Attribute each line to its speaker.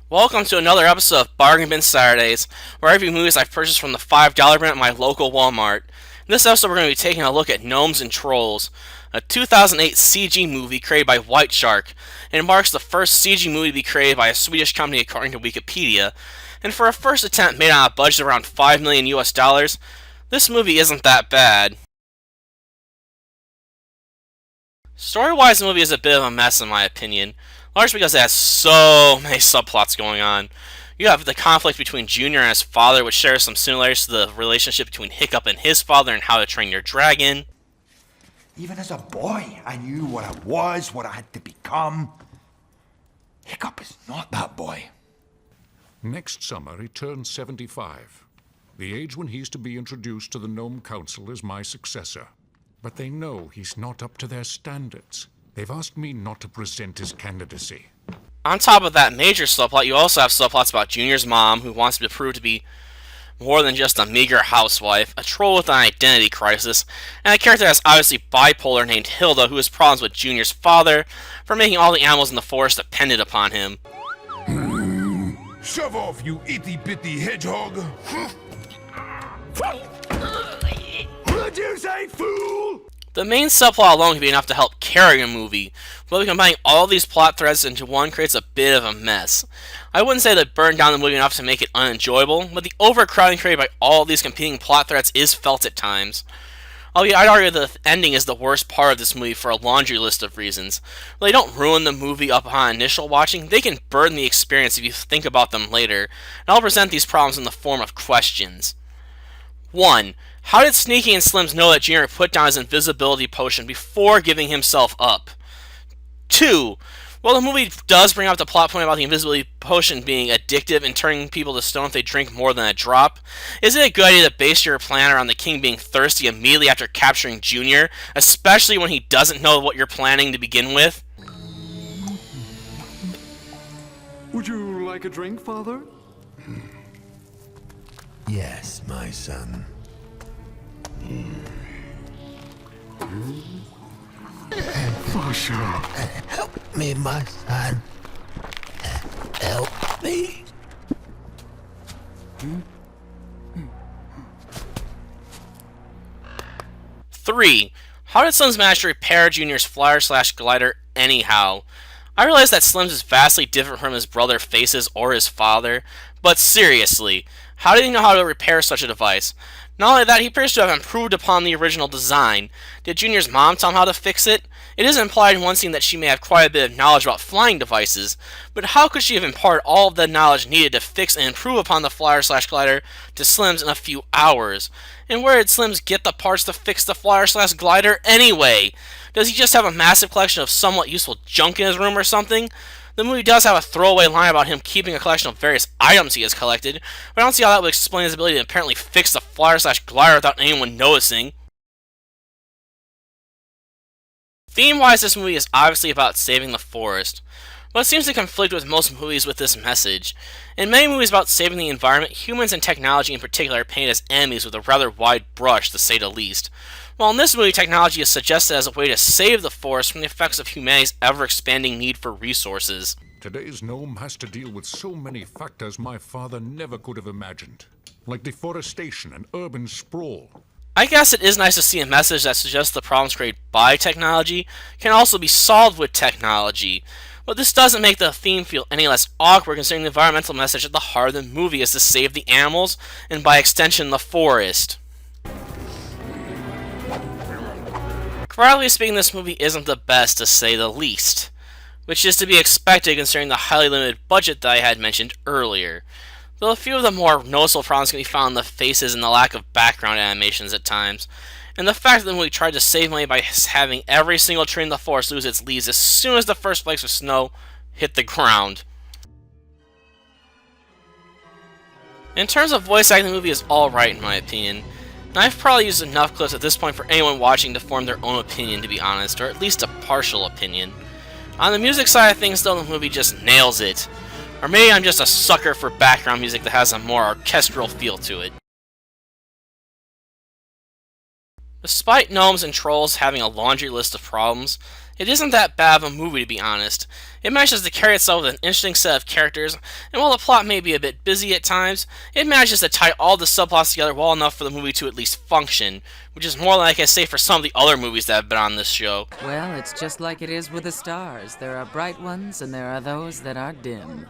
Speaker 1: Welcome to another episode of Bargain Bin Saturdays, where I review movies I've purchased from the $5 bin at my local Walmart. In this episode, we're going to be taking a look at Gnomes and Trolls, a 2008 CG movie created by White Shark, and it marks the first CG movie to be created by a Swedish company according to Wikipedia. And for a first attempt made on a budget of around $5 million US, this movie isn't that bad. Story-wise, the movie is a bit of a mess in my opinion, largely because it has so many subplots going on. You have the conflict between Junior and his father, which shares some similarities to the relationship between Hiccup and his father and How to Train Your Dragon.
Speaker 2: Even as a boy, I knew what I was, what I had to become. Hiccup is not that boy.
Speaker 3: Next summer, he turns 75, the age when he's to be introduced to the Gnome Council as my successor. But they know he's not up to their standards. They've asked me not to present his candidacy.
Speaker 1: On top of that major subplot, you also have subplots about Junior's mom, who wants to prove to be more than just a meager housewife, a troll with an identity crisis, and a character that's obviously bipolar named Hilda, who has problems with Junior's father for making all the animals in the forest dependent upon him.
Speaker 4: Shove off, you itty-bitty hedgehog!
Speaker 2: What'd you say, fool?
Speaker 1: The main subplot alone can be enough to help carry a movie, but combining all these plot threads into one creates a bit of a mess. I wouldn't say that it burned down the movie enough to make it unenjoyable, but the overcrowding created by all these competing plot threads is felt at times. I'd argue that the ending is the worst part of this movie for a laundry list of reasons. While they don't ruin the movie upon initial watching, they can burden the experience if you think about them later, and I'll present these problems in the form of questions. 1. How did Sneaky and Slims know that Junior put down his invisibility potion before giving himself up? 2. Well, the movie does bring up the plot point about the invisibility potion being addictive and turning people to stone if they drink more than a drop. Is it a good idea to base your plan around the king being thirsty immediately after capturing Junior, especially when he doesn't know what you're planning to begin with?
Speaker 5: Would you like a drink, Father?
Speaker 6: Yes, my son.
Speaker 5: For sure.
Speaker 6: Help me, my son. Help me.
Speaker 1: 3. How did Slims manage to repair Junior's flyer/glider anyhow? I realize that Slims is vastly different from his brother Faces or his father, but seriously, how did he know how to repair such a device? Not only that, he appears to have improved upon the original design. Did Junior's mom tell him how to fix it? It is implied in one scene that she may have quite a bit of knowledge about flying devices, but how could she have imparted all of the knowledge needed to fix and improve upon the flyer/glider to Slims in a few hours? And where did Slims get the parts to fix the flyer/glider anyway? Does he just have a massive collection of somewhat useful junk in his room or something? The movie does have a throwaway line about him keeping a collection of various items he has collected, but I don't see how that would explain his ability to apparently fix the flyer/glider without anyone noticing. Theme-wise, this movie is obviously about saving the forest, but it seems to conflict with most movies with this message. In many movies about saving the environment, humans and technology in particular are painted as enemies with a rather wide brush, to say the least. While in this movie, technology is suggested as a way to save the forest from the effects of humanity's ever-expanding need for resources.
Speaker 3: Today's gnome has to deal with so many factors my father never could have imagined, like deforestation and urban sprawl.
Speaker 1: I guess it is nice to see a message that suggests the problems created by technology can also be solved with technology. But this doesn't make the theme feel any less awkward, considering the environmental message at the heart of the movie is to save the animals, and by extension the forest. Broadly speaking, this movie isn't the best, to say the least, which is to be expected considering the highly limited budget that I had mentioned earlier. Though a few of the more noticeable problems can be found in the faces and the lack of background animations at times, and the fact that the movie tried to save money by having every single tree in the forest lose its leaves as soon as the first flakes of snow hit the ground. In terms of voice acting, the movie is alright in my opinion. And I've probably used enough clips at this point for anyone watching to form their own opinion, to be honest, or at least a partial opinion. On the music side of things, though, the movie just nails it. Or maybe I'm just a sucker for background music that has a more orchestral feel to it. Despite Gnomes and Trolls having a laundry list of problems, It isn't that bad of a movie, to be honest. It manages to carry itself with an interesting set of characters, and while the plot may be a bit busy at times, it manages to tie all the subplots together well enough for the movie to at least function, which is more like I say for some of the other movies that have been on this show.
Speaker 7: Well, it's just like it is with the stars. There are bright ones, and there are those that are dim.